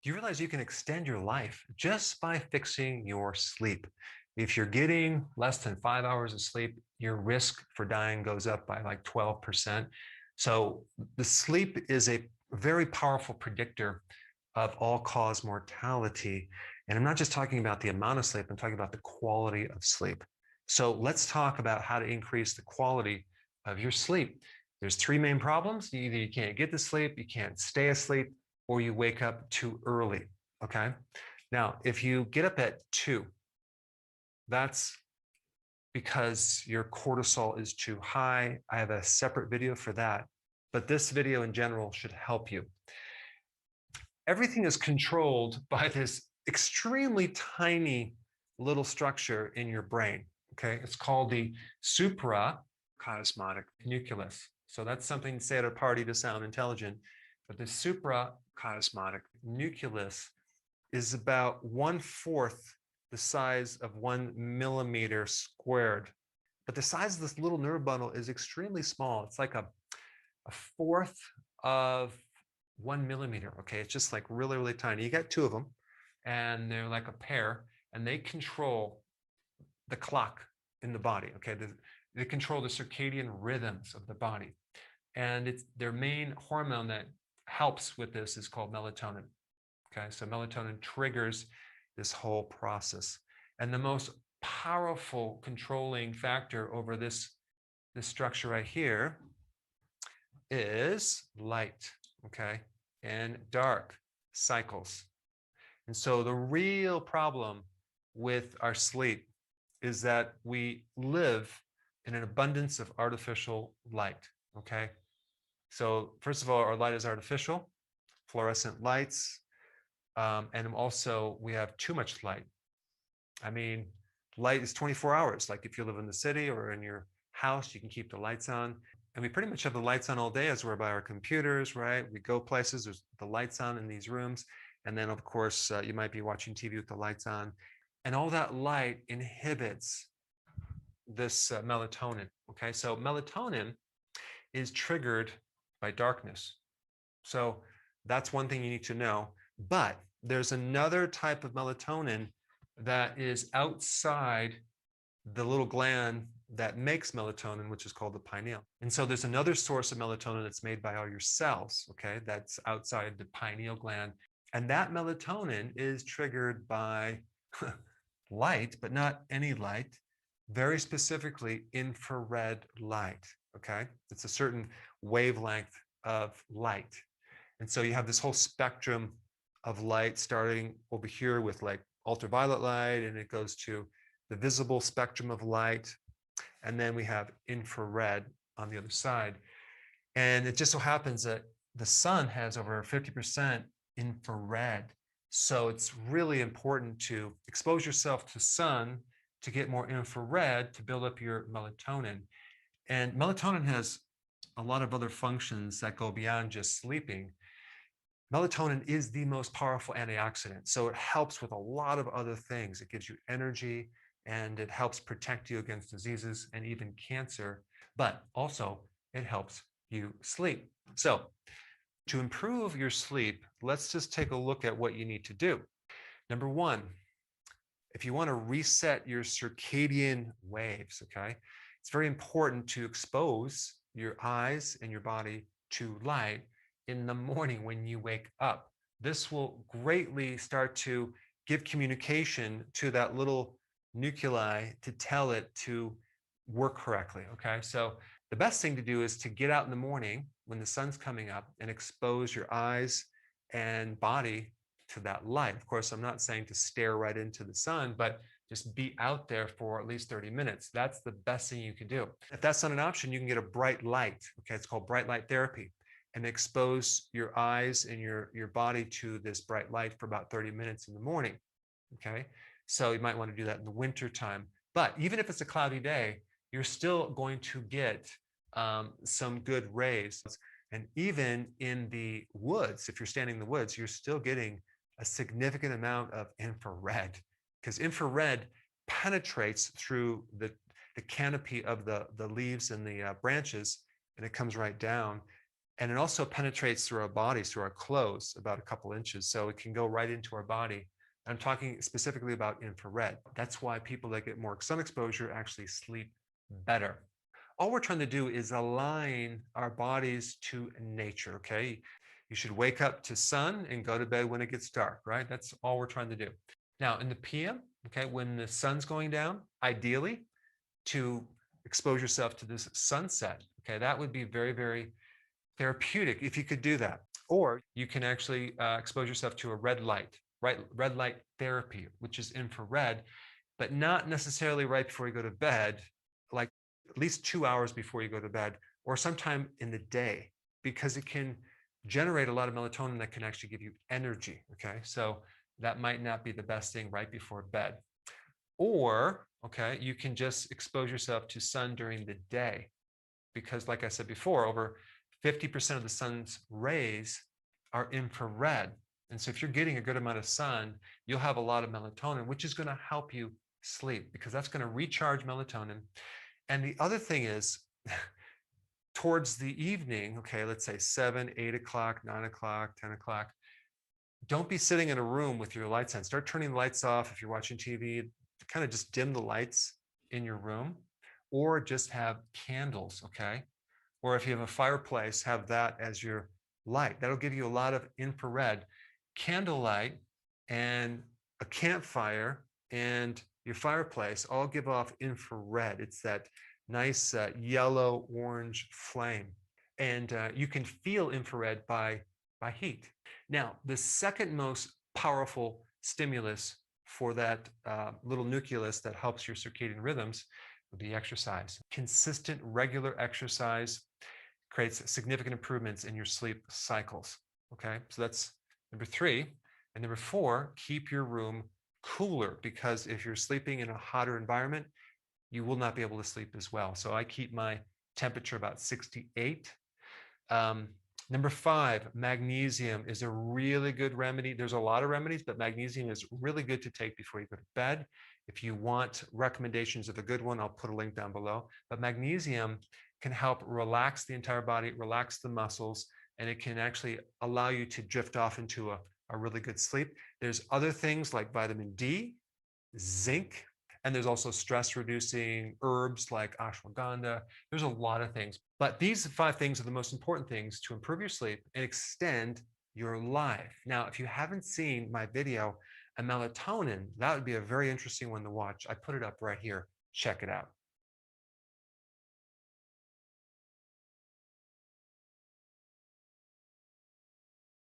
Do you realize you can extend your life just by fixing your sleep? If you're getting less than 5 hours of sleep, your risk for dying goes up by like 12%. So the sleep is a very powerful predictor of all-cause mortality. And I'm not just talking about the amount of sleep, I'm talking about the quality of sleep. So let's talk about how to increase the quality of your sleep. There's three main problems. Either you can't get to sleep, you can't stay asleep, or you wake up too early. Okay. Now, if you get up at 2, that's because your cortisol is too high. I have a separate video for that, but this video in general should help you. Everything is controlled by this extremely tiny little structure in your brain. Okay. It's called the suprachiasmatic nucleus. So that's something to say at a party to sound intelligent. But the suprachiasmatic nucleus is about 1/4 the size of 1 millimeter squared. But the size of this little nerve bundle is extremely small. It's like a fourth of 1 millimeter. Okay. It's just like really, really tiny. You got two of them, and they're like a pair, and they control the clock in the body. Okay. They control the circadian rhythms of the body. And it's their main hormone that helps with this is called melatonin. Okay. So melatonin triggers this whole process. And the most powerful controlling factor over this structure right here is light, okay, and dark cycles. And so the real problem with our sleep is that we live in an abundance of artificial light, okay? So first of all, our light is artificial, fluorescent lights, and also we have too much light. I mean, light is 24 hours. Like if you live in the city or in your house, you can keep the lights on. And we pretty much have the lights on all day as we're by our computers, right? We go places, there's the lights on in these rooms. And then, of course, you might be watching TV with the lights on. And all that light inhibits this melatonin. Okay, so melatonin is triggered by darkness. So that's one thing you need to know. But there's another type of melatonin that is outside the little gland that makes melatonin, which is called the pineal. And so there's another source of melatonin that's made by all your cells, okay, that's outside the pineal gland. And that melatonin is triggered by light, but not any light, very specifically infrared light, okay? It's a certain wavelength of light. And so you have this whole spectrum of light starting over here with like ultraviolet light, and it goes to the visible spectrum of light. And then we have infrared on the other side. And it just so happens that the sun has over 50% infrared. So it's really important to expose yourself to sun to get more infrared to build up your melatonin. And melatonin has a lot of other functions that go beyond just sleeping. Melatonin is the most powerful antioxidant. So it helps with a lot of other things. It gives you energy and it helps protect you against diseases and even cancer, but also it helps you sleep. So to improve your sleep, let's just take a look at what you need to do. Number one, if you want to reset your circadian waves, okay, it's very important to expose your eyes and your body to light in the morning when you wake up. This will greatly start to give communication to that little nuclei to tell it to work correctly. Okay. So the best thing to do is to get out in the morning when the sun's coming up and expose your eyes and body to that light. Of course, I'm not saying to stare right into the sun, but just be out there for at least 30 minutes. That's the best thing you can do. If that's not an option, you can get a bright light. Okay. It's called bright light therapy, and expose your eyes and your body to this bright light for about 30 minutes in the morning. Okay. So you might want to do that in the winter time. But even if it's a cloudy day, you're still going to get some good rays. And even in the woods, if you're standing in the woods, you're still getting a significant amount of infrared, because infrared penetrates through the canopy of the leaves and the branches, and it comes right down. And it also penetrates through our bodies, through our clothes, about a couple inches. So it can go right into our body. I'm talking specifically about infrared. That's why people that get more sun exposure actually sleep better. All we're trying to do is align our bodies to nature, okay? You should wake up to sun and go to bed when it gets dark, right? That's all we're trying to do. Now, in the PM, okay, when the sun's going down, ideally to expose yourself to this sunset, okay, that would be very, very therapeutic if you could do that. Or you can actually expose yourself to a red light, right? Red light therapy, which is infrared, but not necessarily right before you go to bed, like at least 2 hours before you go to bed, or sometime in the day, because it can generate a lot of melatonin that can actually give you energy. Okay, so that might not be the best thing right before bed. Or, okay, you can just expose yourself to sun during the day, because like I said before, over 50% of the sun's rays are infrared. And so if you're getting a good amount of sun, you'll have a lot of melatonin, which is going to help you sleep, because that's going to recharge melatonin. And the other thing is, towards the evening, okay, let's say 7, 8 o'clock, 9 o'clock, 10 o'clock, don't be sitting in a room with your lights on. Start turning the lights off. If you're watching TV, kind of just dim the lights in your room, or just have candles, okay? Or if you have a fireplace, have that as your light. That'll give you a lot of infrared. Candlelight and a campfire and your fireplace all give off infrared. It's that nice yellow orange flame. And you can feel infrared by heat. Now, the second most powerful stimulus for that little nucleus that helps your circadian rhythms would be exercise. Consistent, regular exercise creates significant improvements in your sleep cycles. Okay, so that's number 3. And number 4, keep your room cooler, because if you're sleeping in a hotter environment, you will not be able to sleep as well. So I keep my temperature about 68. Number 5, magnesium is a really good remedy. There's a lot of remedies, but magnesium is really good to take before you go to bed. If you want recommendations of a good one, I'll put a link down below. But magnesium can help relax the entire body, relax the muscles, and it can actually allow you to drift off into a really good sleep. There's other things like vitamin D, zinc, and there's also stress reducing herbs like ashwagandha. There's a lot of things, but these 5 things are the most important things to improve your sleep and extend your life. Now, if you haven't seen my video on melatonin, that would be a very interesting one to watch. I put it up right here. Check it out.